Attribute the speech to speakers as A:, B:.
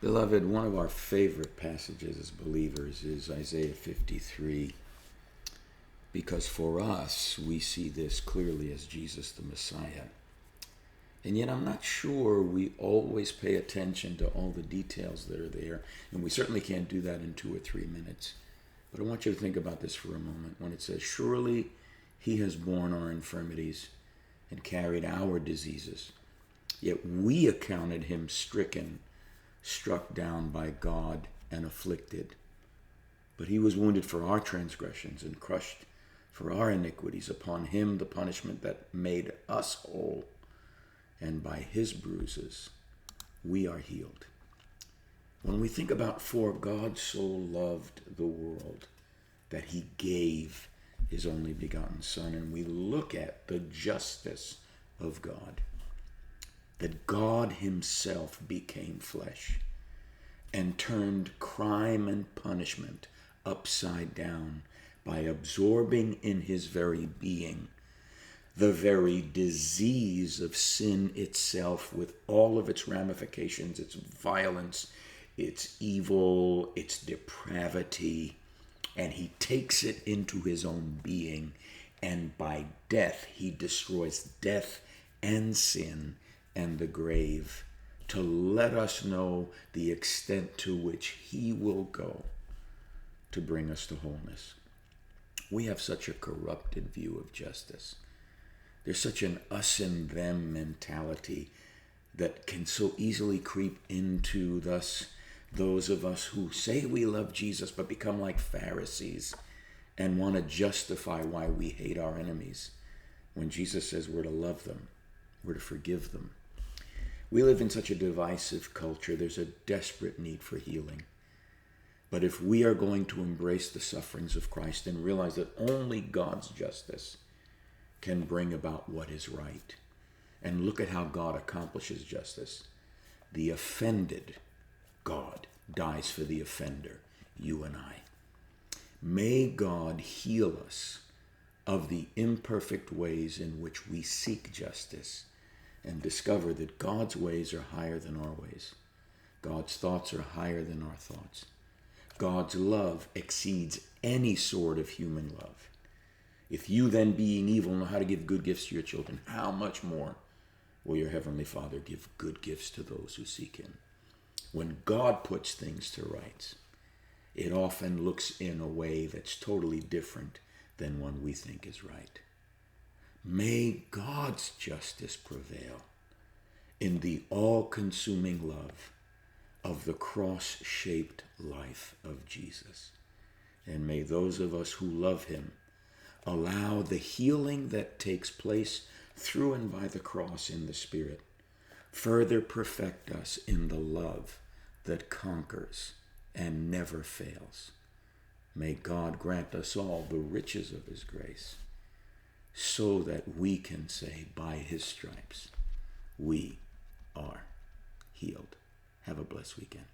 A: Beloved, one of our favorite passages as believers is Isaiah 53, because for us, we see this clearly as Jesus the Messiah. And yet I'm not sure we always pay attention to all the details that are there, and we certainly can't do that in 2 or 3 minutes. But I want you to think about this for a moment when it says, "Surely he has borne our infirmities and carried our diseases, yet we accounted him stricken, struck down by God, and afflicted. But he was wounded for our transgressions and crushed for our iniquities. Upon him the punishment that made us whole, and by his bruises we are healed." When we think about "for God so loved the world that he gave his only begotten Son," and we look at the justice of God, that God himself became flesh and turned crime and punishment upside down by absorbing in his very being the very disease of sin itself, with all of its ramifications, its violence, its evil, its depravity, and he takes it into his own being, and by death he destroys death and sin and the grave, to let us know the extent to which he will go to bring us to wholeness. We have such a corrupted view of justice. There's such an us and them mentality that can so easily creep into those of us who say we love Jesus but become like Pharisees and want to justify why we hate our enemies, when Jesus says we're to love them, we're to forgive them. We live in such a divisive culture. There's a desperate need for healing. But if we are going to embrace the sufferings of Christ and realize that only God's justice can bring about what is right, and look at how God accomplishes justice. The offended, God dies for the offender, you and I. May God heal us of the imperfect ways in which we seek justice, and discover that God's ways are higher than our ways. God's thoughts are higher than our thoughts. God's love exceeds any sort of human love. If you then, being evil, know how to give good gifts to your children, how much more will your Heavenly Father give good gifts to those who seek him? When God puts things to rights, it often looks in a way that's totally different than one we think is right. May God's justice prevail in the all-consuming love of the cross-shaped life of Jesus. And may those of us who love him allow the healing that takes place through and by the cross in the Spirit further perfect us in the love that conquers and never fails. May God grant us all the riches of his grace, so that we can say, by his stripes, we are healed. Have a blessed weekend.